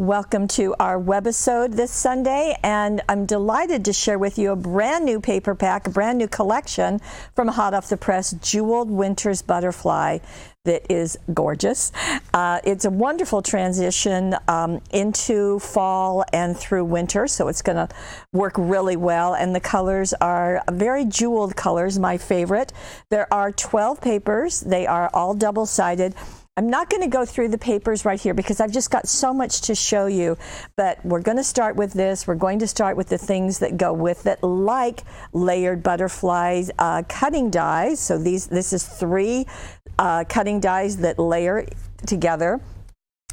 Welcome to our webisode this Sunday, and I'm delighted to share with you a brand new paper pack, a brand new collection from hot off the press, Jeweled Winter's Butterfly, that is gorgeous. It's a wonderful transition into fall and through winter, so it's going to work really well, and the colors are very jeweled colors, my favorite. There are 12 papers. They are all double-sided. I'm not going to go through the papers right here because I've just got so much to show you, but we're going to start with this. We're going to start with the things that go with it, like layered butterflies, cutting dies. So this is 3 cutting dies that layer together.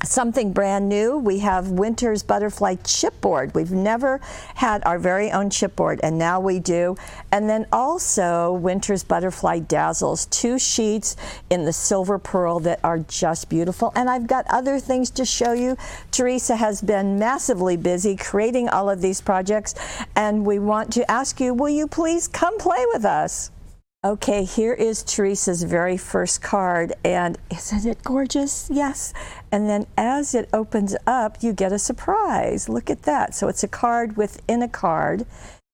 Something brand new, we have Winter's Butterfly chipboard. We've never had our very own chipboard, and now we do. And then also Winter's Butterfly Dazzles, 2 sheets in the silver pearl that are just beautiful. And I've got other things to show you. Teresa has been massively busy creating all of these projects, and we want to ask you, will you please come play with us? Okay, here is Teresa's very first card, and isn't it gorgeous? Yes. And then as it opens up, you get a surprise. Look at that. So it's a card within a card.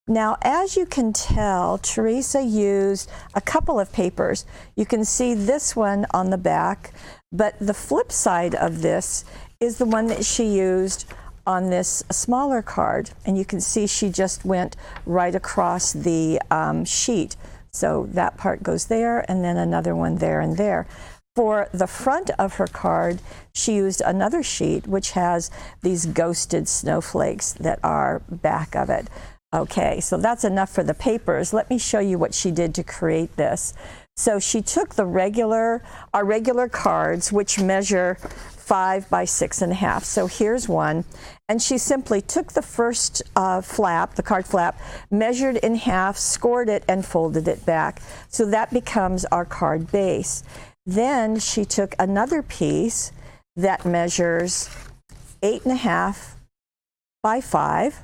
Now, as you can tell, Teresa used a couple of papers. You can see this one on the back, but the flip side of this is the one that she used on this smaller card. And you can see she just went right across the sheet. So that part goes there, and then another one there and there. For the front of her card, she used another sheet which has these ghosted snowflakes that are back of it. Okay, so that's enough for the papers. Let me show you what she did to create this. So she took our regular cards, which measure 5 by 6.5. So here's one, and she simply took the first flap, the card flap, measured in half, scored it, and folded it back. So that becomes our card base. Then she took another piece that measures 8.5 by 5.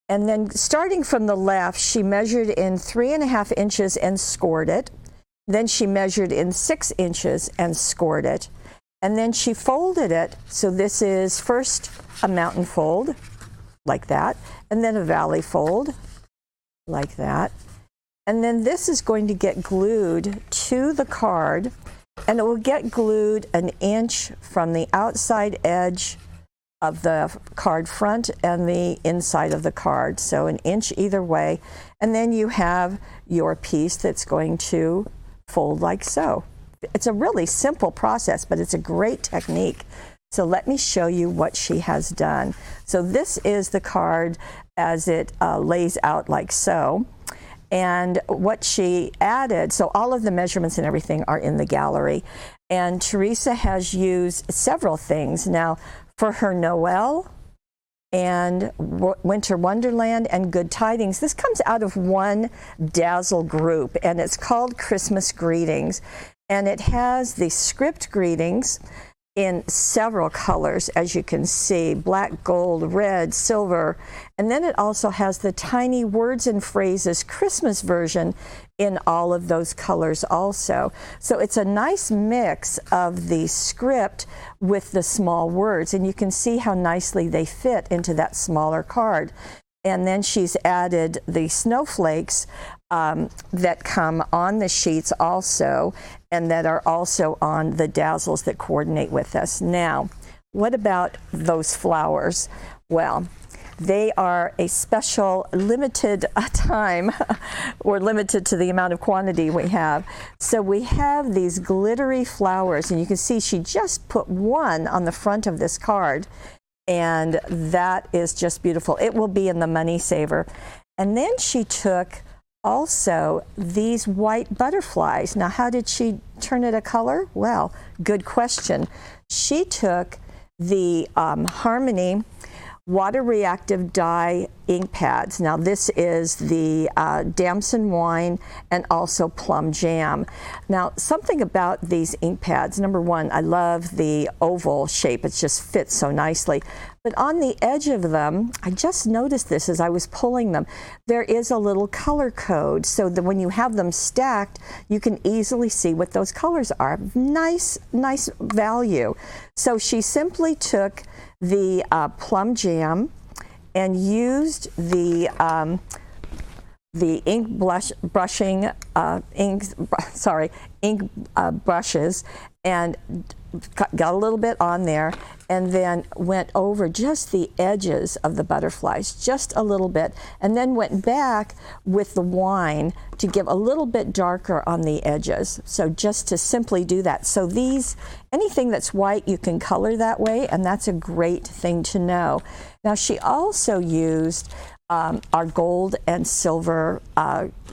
And then starting from the left, she measured in 3.5 inches and scored it. Then she measured in 6 inches and scored it. And then she folded it. So this is first a mountain fold, like that, and then a valley fold, like that. And then this is going to get glued to the card, and it will get glued 1 inch from the outside edge of the card front and the inside of the card. So 1 inch either way. And then you have your piece that's going to fold like so. It's a really simple process, but it's a great technique. So let me show you what she has done. So this is the card as it lays out like so. And what she added, so all of the measurements and everything are in the gallery. And Teresa has used several things. Now, for her Noel and Winter Wonderland and Good Tidings, this comes out of one Dazzle group, and it's called Christmas Greetings. And it has the script greetings in several colors, as you can see, black, gold, red, silver. And then it also has the tiny words and phrases Christmas version in all of those colors also. So it's a nice mix of the script with the small words, and you can see how nicely they fit into that smaller card. And then she's added the snowflakes that come on the sheets also, and that are also on the dazzles that coordinate with us. Now, what about those flowers? Well, they are a special limited time. We're limited to the amount of quantity we have. So we have these glittery flowers, and you can see she just put one on the front of this card, and that is just beautiful. It will be in the money saver. And then she took also these white butterflies. Now, how did she turn it a color? Well, good question. She took the Harmony water reactive dye ink pads. Now this is the damson wine and also plum jam. Now something about these ink pads, number one, I love the oval shape. It just fits so nicely. But on the edge of them, I just noticed this as I was pulling them, there is a little color code so that when you have them stacked, you can easily see what those colors are. Nice value. So she simply took the plum jam and used the ink brushes and got a little bit on there, and then went over just the edges of the butterflies, just a little bit, and then went back with the wine to give a little bit darker on the edges. So just to simply do that. So these, anything that's white, you can color that way, and that's a great thing to know. Now she also used our gold and silver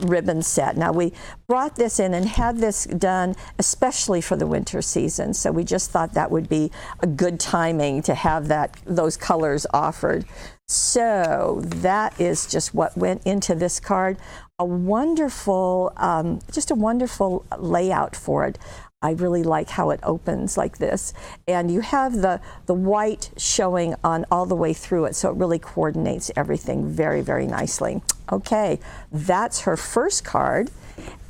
ribbon set. Now we brought this in and had this done especially for the winter season, so we just thought that would be a good timing to have those colors offered. So that is just what went into this card. A wonderful, just a wonderful layout for it. I really like how it opens like this, and you have the white showing on all the way through it, so it really coordinates everything very, very nicely. Okay, that's her first card.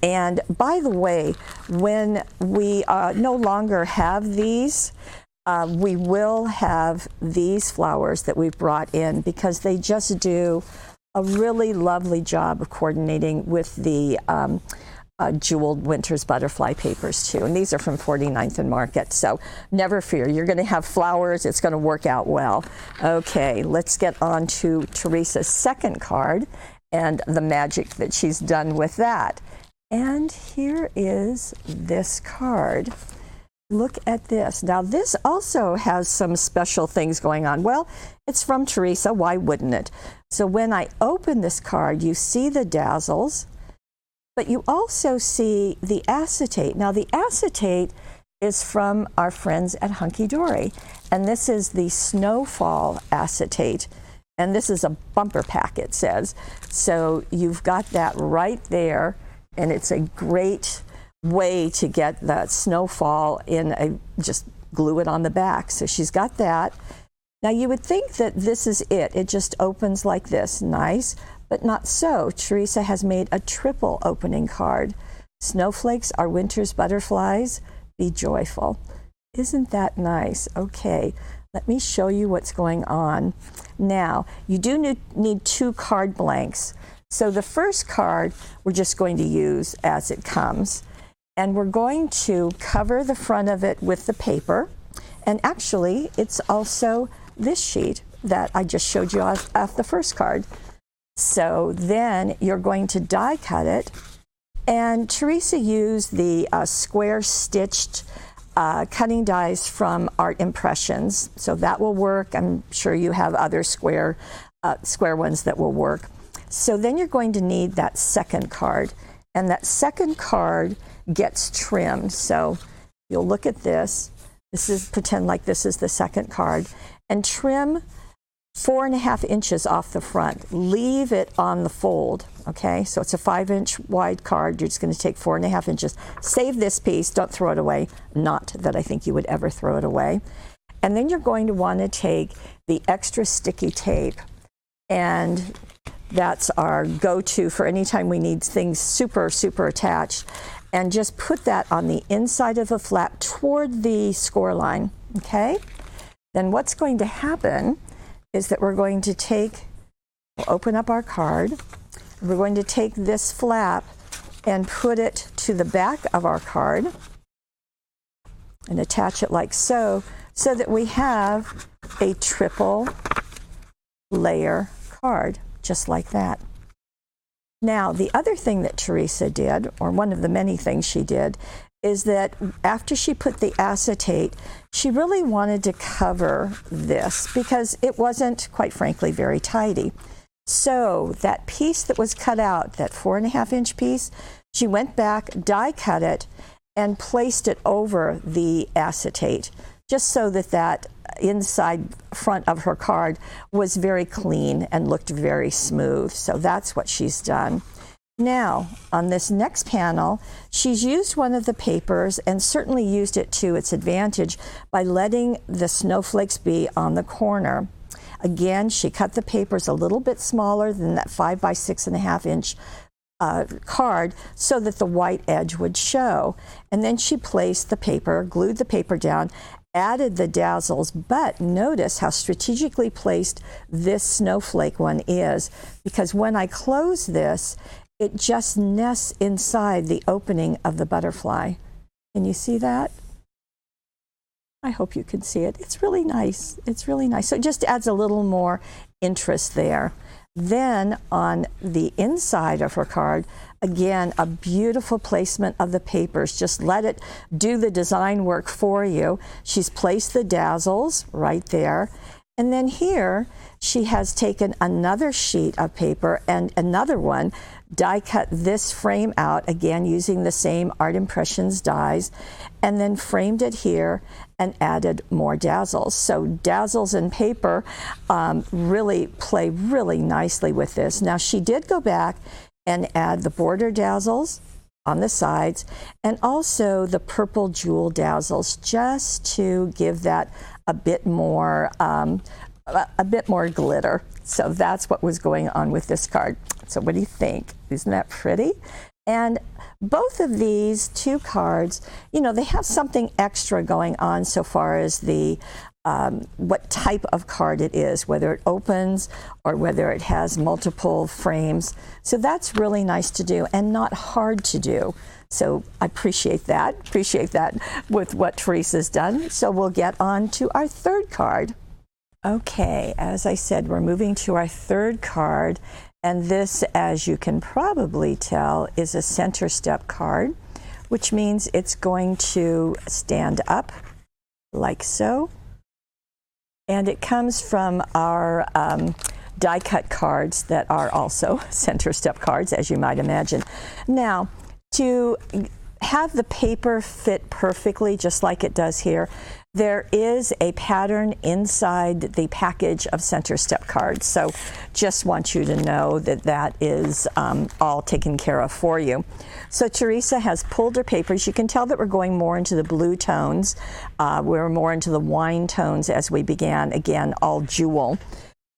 And by the way, when we no longer have these, we will have these flowers that we've brought in, because they just do a really lovely job of coordinating with the jeweled Winter's butterfly papers too. And these are from 49th and Market, so never fear, you're going to have flowers, it's going to work out well. Okay, let's get on to Teresa's second card and the magic that she's done with that. And here is this card. Look at this. Now this also has some special things going on. Well, it's from Teresa, why wouldn't it? So when I open this card, you see the dazzles, but you also see the acetate. Now the acetate is from our friends at Hunky Dory, and this is the Snowfall acetate, and this is a bumper pack, it says. So you've got that right there, and it's a great way to get that snowfall in just glue it on the back. So she's got that. Now you would think that this is it. It just opens like this, nice. But not so. Teresa has made a triple opening card. Snowflakes are winter's butterflies. Be joyful. Isn't that nice? Okay, let me show you what's going on. Now, you do need 2 card blanks. So the first card we're just going to use as it comes. And we're going to cover the front of it with the paper. And actually, it's also this sheet that I just showed you off the first card. So then you're going to die cut it, and Teresa used the square stitched cutting dies from Art Impressions, so that will work. I'm sure you have other square ones that will work. So then you're going to need that second card, and that second card gets trimmed. So you'll look at this. Pretend like this is the second card, and trim 4.5 inches off the front. Leave it on the fold, okay? So it's a 5-inch wide card. You're just going to take 4.5 inches. Save this piece, don't throw it away. Not that I think you would ever throw it away. And then you're going to want to take the extra sticky tape, and that's our go-to for any time we need things super, super attached. And just put that on the inside of the flap toward the score line, okay? Then what's going to happen is that we're going to we'll open up our card, we're going to take this flap and put it to the back of our card and attach it like so, so that we have a triple layer card, just like that. Now, the other thing that Teresa did, or one of the many things she did, is that after she put the acetate, she really wanted to cover this because it wasn't, quite frankly, very tidy. So that piece that was cut out, that 4.5-inch piece, she went back, die cut it, and placed it over the acetate, just so that that inside front of her card was very clean and looked very smooth. So that's what she's done. Now, on this next panel, she's used one of the papers and certainly used it to its advantage by letting the snowflakes be on the corner. Again, she cut the papers a little bit smaller than that 5 by 6.5-inch card so that the white edge would show. And then she placed the paper, glued the paper down, added the dazzles, but notice how strategically placed this snowflake one is, because when I close this, it just nests inside the opening of the butterfly. Can you see that? I hope you can see it. It's really nice. It's really nice. So it just adds a little more interest there. Then on the inside of her card, again, a beautiful placement of the papers. Just let it do the design work for you. She's placed the dazzles right there. And then here, she has taken another sheet of paper and another one, die cut this frame out, again using the same Art Impressions dies, and then framed it here and added more dazzles. So dazzles and paper really play really nicely with this. Now she did go back and add the border dazzles on the sides and also the purple jewel dazzles, just to give that a bit more glitter. So that's what was going on with this card. So what do you think? Isn't that pretty? And both of these two cards, you know, they have something extra going on so far as the what type of card it is, whether it opens or whether it has multiple frames. So that's really nice to do and not hard to do. So I appreciate that with what Teresa's done. So we'll get on to our third card. Okay, as I said, we're moving to our third card. And this, as you can probably tell, is a center step card, which means it's going to stand up like so. And it comes from our die cut cards that are also center step cards, as you might imagine. Now, to have the paper fit perfectly, just like it does here, there is a pattern inside the package of center step cards. So just want you to know that that is all taken care of for you. So Teresa has pulled her papers. You can tell that we're going more into the blue tones. We're more into the wine tones as we began, again, all jewel.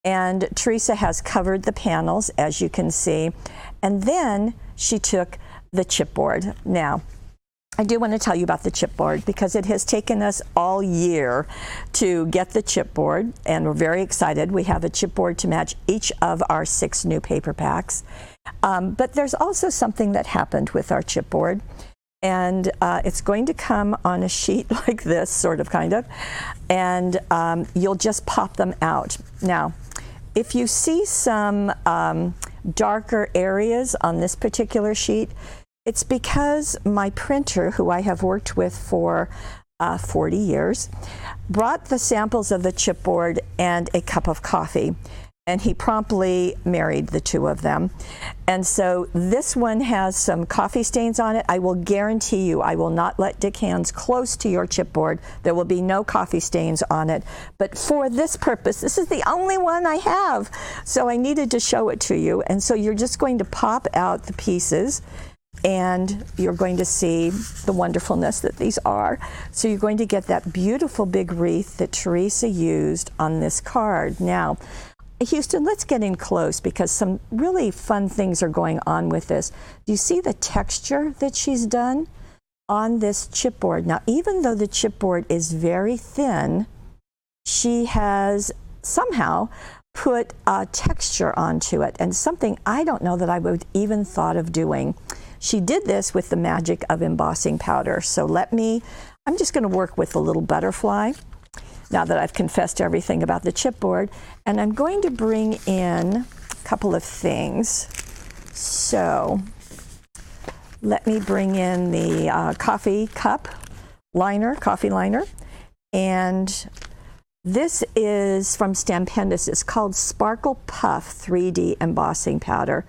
And Teresa has covered the panels, as you can see. And then she took the chipboard. Now, I do want to tell you about the chipboard because it has taken us all year to get the chipboard, and we're very excited. We have a chipboard to match each of our 6 new paper packs. But there's also something that happened with our chipboard, and it's going to come on a sheet like this, sort of, kind of, and you'll just pop them out. Now, if you see some darker areas on this particular sheet, it's because my printer, who I have worked with for 40 years, brought the samples of the chipboard and a cup of coffee, and he promptly married the two of them. And so this one has some coffee stains on it. I will guarantee you I will not let Dick hands close to your chipboard. There will be no coffee stains on it. But for this purpose, this is the only one I have. So I needed to show it to you. And so you're just going to pop out the pieces, and you're going to see the wonderfulness that these are. So you're going to get that beautiful big wreath that Teresa used on this card. Now, Houston, let's get in close because some really fun things are going on with this. Do you see the texture that she's done on this chipboard? Now, even though the chipboard is very thin, she has somehow put a texture onto it, and something I don't know that I would even thought of doing. She did this with the magic of embossing powder. So I'm just going to work with the little butterfly now that I've confessed everything about the chipboard. And I'm going to bring in a couple of things. So let me bring in the coffee liner. And this is from Stampendous. It's called Sparkle Puff 3D Embossing Powder.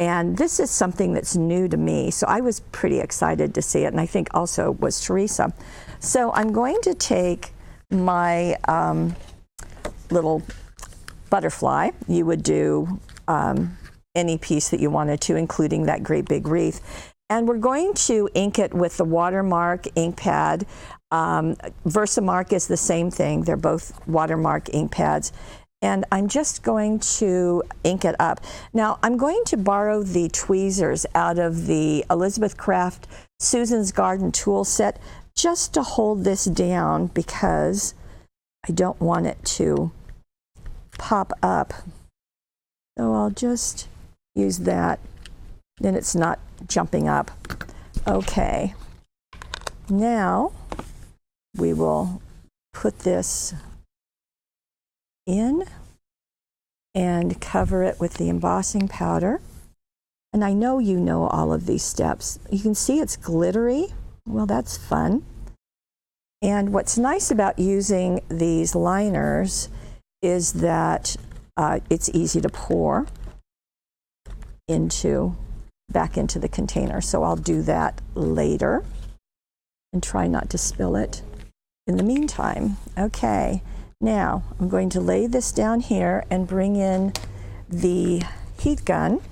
And this is something that's new to me, so I was pretty excited to see it, and I think also was Teresa. So I'm going to take my little butterfly. You would do any piece that you wanted to, including that great big wreath. And we're going to ink it with the Watermark ink pad. Versamark is the same thing. They're both Watermark ink pads. And I'm just going to ink it up. Now, I'm going to borrow the tweezers out of the Elizabeth Craft Susan's Garden tool set just to hold this down because I don't want it to pop up. So I'll just use that. Then it's not jumping up. Okay. Now we will put this in and cover it with the embossing powder. And I know you know all of these steps. You can see it's glittery. Well, that's fun. And what's nice about using these liners is that it's easy to pour back into the container. So I'll do that later and try not to spill it in the meantime. Okay, now I'm going to lay this down here and bring in the heat gun.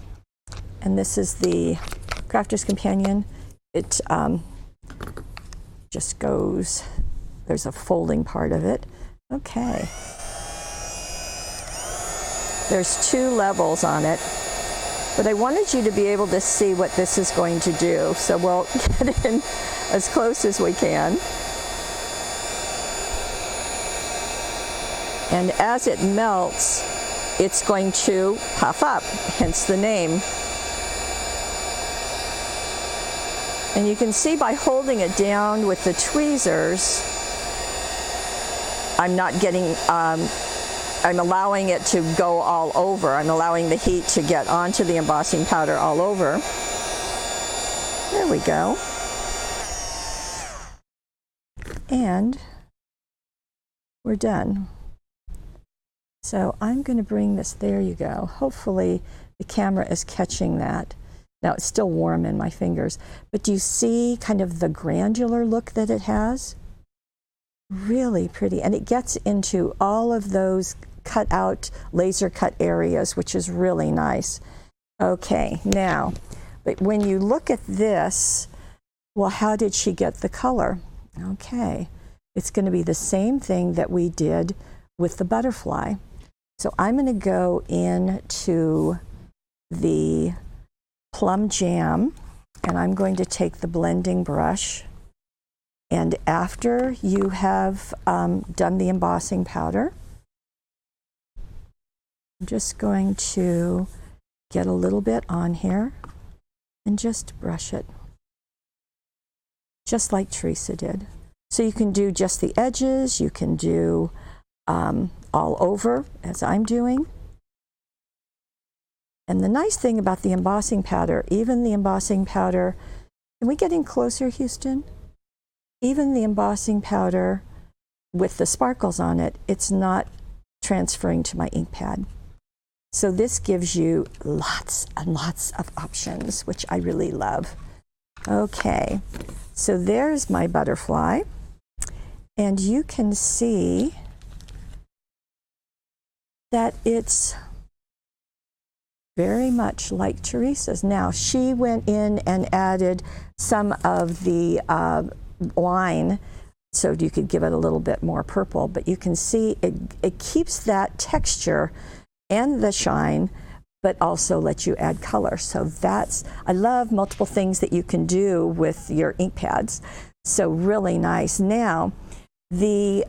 And this is the Crafter's Companion. It just goes, there's a folding part of it. Okay. There's 2 levels on it, but I wanted you to be able to see what this is going to do. So we'll get in as close as we can. And as it melts, it's going to puff up, hence the name. And you can see by holding it down with the tweezers, I'm not getting, I'm allowing it to go all over. I'm allowing the heat to get onto the embossing powder all over. There we go. And we're done. So I'm going to bring this, there you go. Hopefully the camera is catching that. Now it's still warm in my fingers, but do you see kind of the granular look that it has? Really pretty, and it gets into all of those cut out, laser cut areas, which is really nice. Okay, now, but when you look at this, well, how did she get the color? Okay, it's going to be the same thing that we did with the butterfly. So I'm going to go into the plum jam, and I'm going to take the blending brush, and after you have done the embossing powder, I'm just going to get a little bit on here and just brush it, just like Teresa did. So you can do just the edges, you can do all over, as I'm doing. And the nice thing about the embossing powder, even the embossing powder, can we get in closer, Houston? Even the embossing powder with the sparkles on it, it's not transferring to my ink pad. So this gives you lots and lots of options, which I really love. Okay, so there's my butterfly. And you can see that it's very much like Teresa's. Now, she went in and added some of the wine, so you could give it a little bit more purple, but you can see it keeps that texture and the shine, but also lets you add color. So that's, I love multiple things that you can do with your ink pads. So really nice. Now, the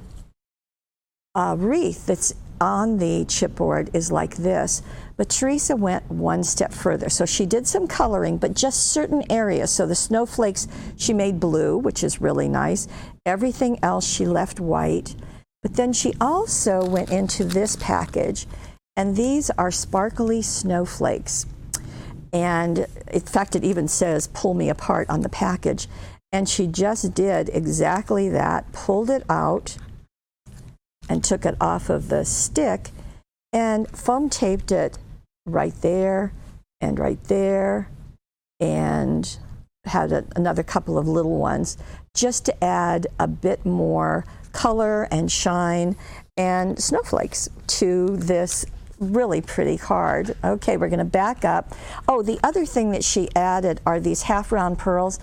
wreath that's on the chipboard is like this, but Teresa went one step further. So she did some coloring, but just certain areas. So the snowflakes she made blue, which is really nice. Everything else she left white. But then she also went into this package, and these are sparkly snowflakes. And in fact, it even says "pull me apart" on the package. And she just did exactly that, pulled it out and took it off of the stick and foam taped it right there and right there, and had another couple of little ones just to add a bit more color and shine and snowflakes to this really pretty card. Okay, we're going to back up. Oh, the other thing that she added are these half round pearls.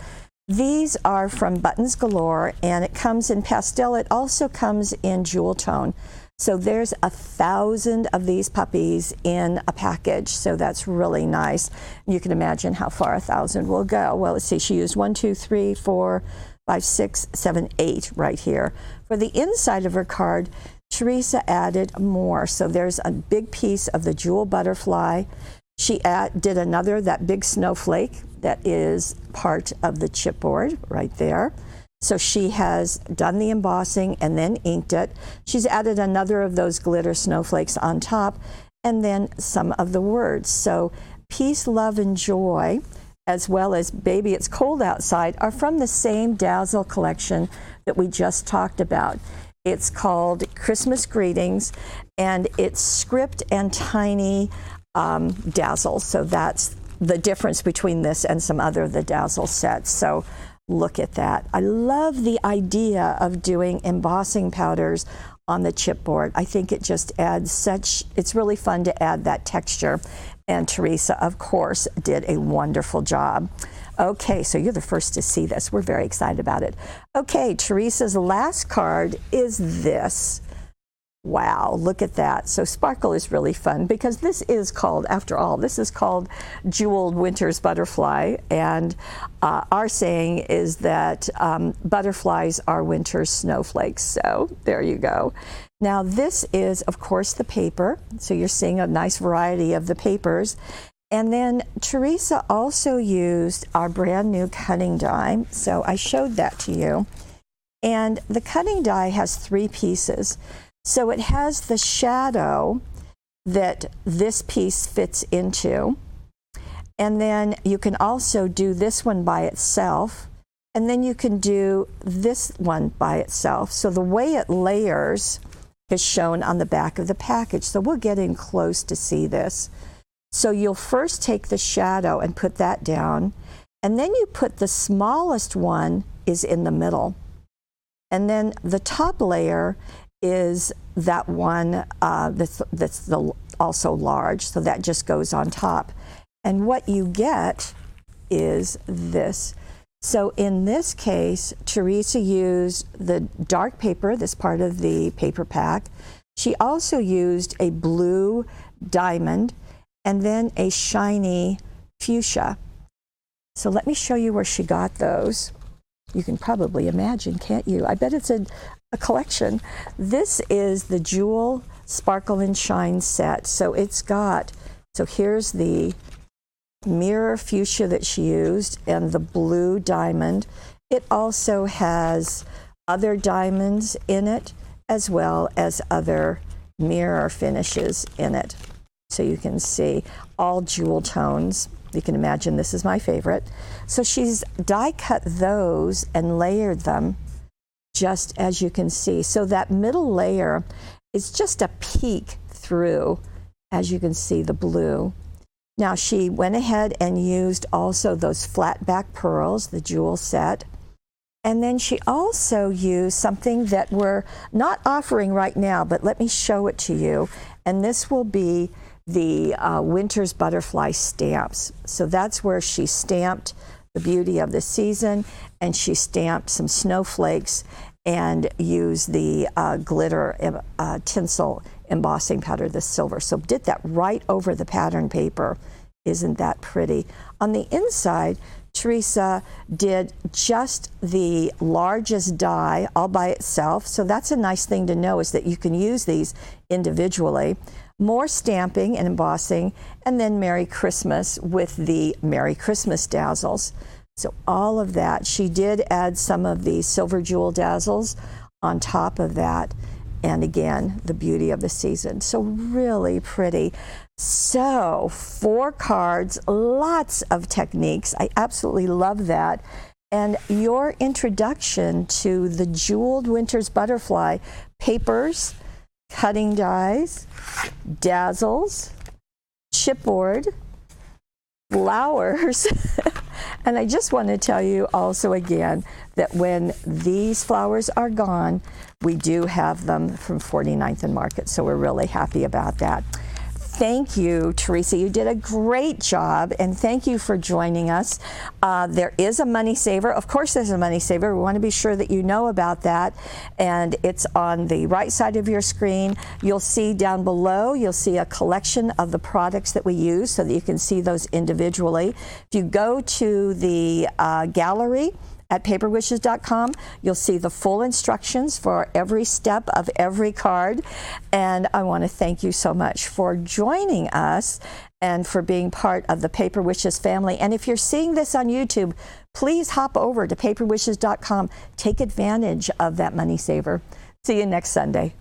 These are from Buttons Galore, and it comes in pastel. It also comes in jewel tone. So there's 1,000 of these puppies in a package, so that's really nice. You can imagine how far 1,000 will go. Well, let's see, she used 1, 2, 3, 4, 5, 6, 7, 8 right here. For the inside of her card, Teresa added more. So there's a big piece of the jewel butterfly. She did another, that big snowflake that is part of the chipboard right there. So she has done the embossing and then inked it. She's added another of those glitter snowflakes on top, and then some of the words. So peace, love, and joy, as well as Baby It's Cold Outside, are from the same Dazzle collection that we just talked about. It's called Christmas Greetings, and it's script and tiny Dazzle. So that's the difference between this and some other of the Dazzle sets. So look at that. I love the idea of doing embossing powders on the chipboard. I think it just adds it's really fun to add that texture. And Teresa, of course, did a wonderful job. Okay, so you're the first to see this. We're very excited about it. Okay, Teresa's last card is this. Wow, look at that. So sparkle is really fun because this is called, after all, this is called Jeweled Winter's Butterfly. And our saying is that butterflies are winter's snowflakes. So there you go. Now this is, of course, the paper. So you're seeing a nice variety of the papers. And then Teresa also used our brand new cutting die. So I showed that to you. And the cutting die has 3 pieces. So it has the shadow that this piece fits into. And then you can also do this one by itself. And then you can do this one by itself. So the way it layers is shown on the back of the package. So we'll get in close to see this. So you'll first take the shadow and put that down. And then you put the smallest one is in the middle. And then the top layer is that one that's also large, so that just goes on top. And what you get is this. So in this case, Teresa used the dark paper, this part of the paper pack. She also used a blue diamond and then a shiny fuchsia. So let me show you where she got those. You can probably imagine, can't you? I bet it's a collection. This is the Jewel Sparkle and Shine set. So it's got, so here's the mirror fuchsia that she used and the blue diamond. It also has other diamonds in it as well as other mirror finishes in it. So you can see all jewel tones. You can imagine this is my favorite. So she's die cut those and layered them just as you can see. So that middle layer is just a peek through, as you can see, the blue. Now she went ahead and used also those flat back pearls, the jewel set. And then she also used something that we're not offering right now, but let me show it to you. And this will be the Winter's Butterfly stamps. So that's where she stamped the beauty of the season, and she stamped some snowflakes and used the glitter tinsel embossing powder, the silver. So did that right over the pattern paper. Isn't that pretty? On the inside, Teresa did just the largest die all by itself. So that's a nice thing to know, is that you can use these individually. More stamping and embossing, and then Merry Christmas with the Merry Christmas dazzles. So all of that. She did add some of the silver jewel dazzles on top of that. And again, the beauty of the season. So really pretty. So 4 cards, lots of techniques. I absolutely love that. And your introduction to the Jeweled Winter's Butterfly papers, cutting dies, dazzles, chipboard, flowers. And I just want to tell you also again that when these flowers are gone, we do have them from 49th and Market. So we're really happy about that. Thank you, Teresa. You did a great job, and thank you for joining us. There is a money saver. Of course, there's a money saver. We want to be sure that you know about that, and it's on the right side of your screen. You'll see down below, you'll see a collection of the products that we use so that you can see those individually. If you go to the gallery at paperwishes.com. You'll see the full instructions for every step of every card. And I want to thank you so much for joining us and for being part of the Paper Wishes family. And if you're seeing this on YouTube, please hop over to paperwishes.com. Take advantage of that money saver. See you next Sunday.